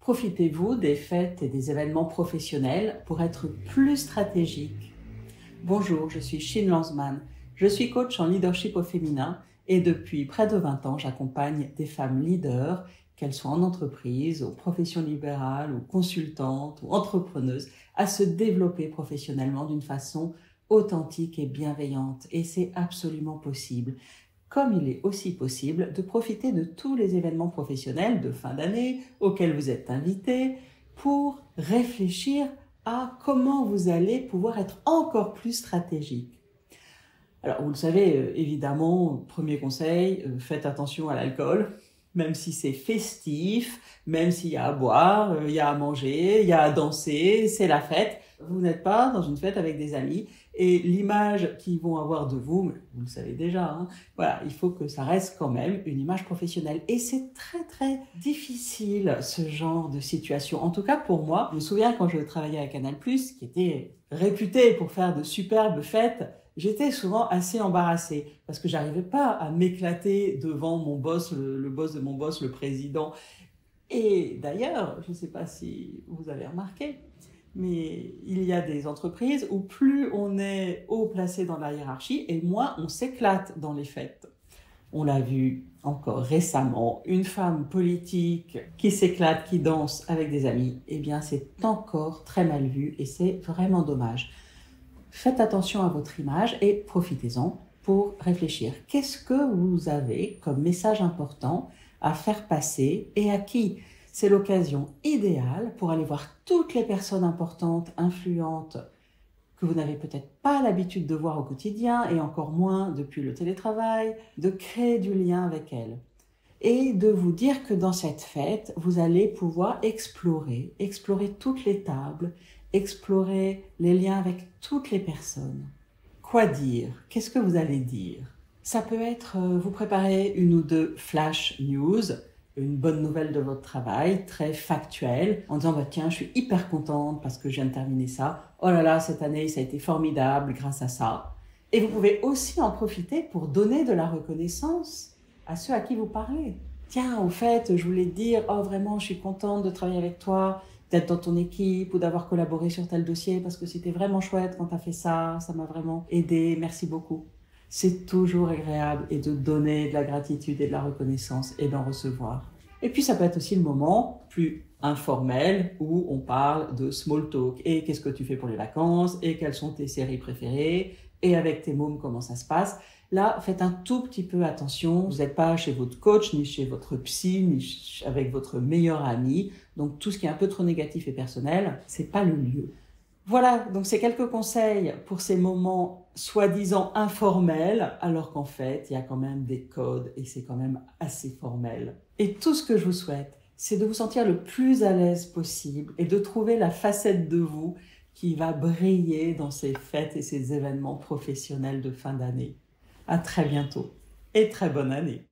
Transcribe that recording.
Profitez-vous des fêtes et des événements professionnels pour être plus stratégique. Bonjour, je suis Chine Lanzmann. Je suis coach en leadership au féminin et depuis près de 20 ans, j'accompagne des femmes leaders, qu'elles soient en entreprise, aux professions libérales ou consultantes ou entrepreneuses, à se développer professionnellement d'une façon authentique et bienveillante. Et c'est absolument possible. Comme il est aussi possible de profiter de tous les événements professionnels de fin d'année auxquels vous êtes invité pour réfléchir à comment vous allez pouvoir être encore plus stratégique. Alors, vous le savez, évidemment, premier conseil, faites attention à l'alcool, même si c'est festif, même s'il y a à boire, il y a à manger, il y a à danser, c'est la fête. Vous n'êtes pas dans une fête avec des amis et l'image qu'ils vont avoir de vous, vous le savez déjà, hein, voilà, il faut que ça reste quand même une image professionnelle. Et c'est très très difficile ce genre de situation. En tout cas pour moi, je me souviens quand je travaillais à Canal+, qui était réputé pour faire de superbes fêtes, j'étais souvent assez embarrassée parce que j'arrivais pas à m'éclater devant mon boss, le boss de mon boss, le président. Et d'ailleurs, je ne sais pas si vous avez remarqué, mais il y a des entreprises où plus on est haut placé dans la hiérarchie et moins on s'éclate dans les fêtes. On l'a vu encore récemment, une femme politique qui s'éclate, qui danse avec des amis, eh bien c'est encore très mal vu et c'est vraiment dommage. Faites attention à votre image et profitez-en pour réfléchir. Qu'est-ce que vous avez comme message important à faire passer et à qui? C'est l'occasion idéale pour aller voir toutes les personnes importantes, influentes, que vous n'avez peut-être pas l'habitude de voir au quotidien et encore moins depuis le télétravail, de créer du lien avec elles. Et de vous dire que dans cette fête, vous allez pouvoir explorer toutes les tables, explorer les liens avec toutes les personnes. Quoi dire? Qu'est-ce que vous allez dire? Ça peut être, vous préparez une ou deux flash news, une bonne nouvelle de votre travail, très factuelle, en disant bah, tiens, je suis hyper contente parce que je viens de terminer ça. Oh là là, cette année, ça a été formidable grâce à ça. Et vous pouvez aussi en profiter pour donner de la reconnaissance à ceux à qui vous parlez. Tiens, au fait, je voulais te dire, oh vraiment, je suis contente de travailler avec toi, d'être dans ton équipe ou d'avoir collaboré sur tel dossier parce que c'était vraiment chouette quand tu as fait ça, ça m'a vraiment aidé, merci beaucoup. C'est toujours agréable et de donner de la gratitude et de la reconnaissance et d'en recevoir. Et puis ça peut être aussi le moment plus informel où on parle de small talk. Et qu'est-ce que tu fais pour les vacances? Et quelles sont tes séries préférées? Et avec tes mômes, comment ça se passe? Là, faites un tout petit peu attention. Vous n'êtes pas chez votre coach, ni chez votre psy, ni avec votre meilleur ami. Donc tout ce qui est un peu trop négatif et personnel, c'est pas le lieu. Voilà, donc c'est quelques conseils pour ces moments soi-disant informels, alors qu'en fait, il y a quand même des codes et c'est quand même assez formel. Et tout ce que je vous souhaite, c'est de vous sentir le plus à l'aise possible et de trouver la facette de vous qui va briller dans ces fêtes et ces événements professionnels de fin d'année. À très bientôt et très bonne année.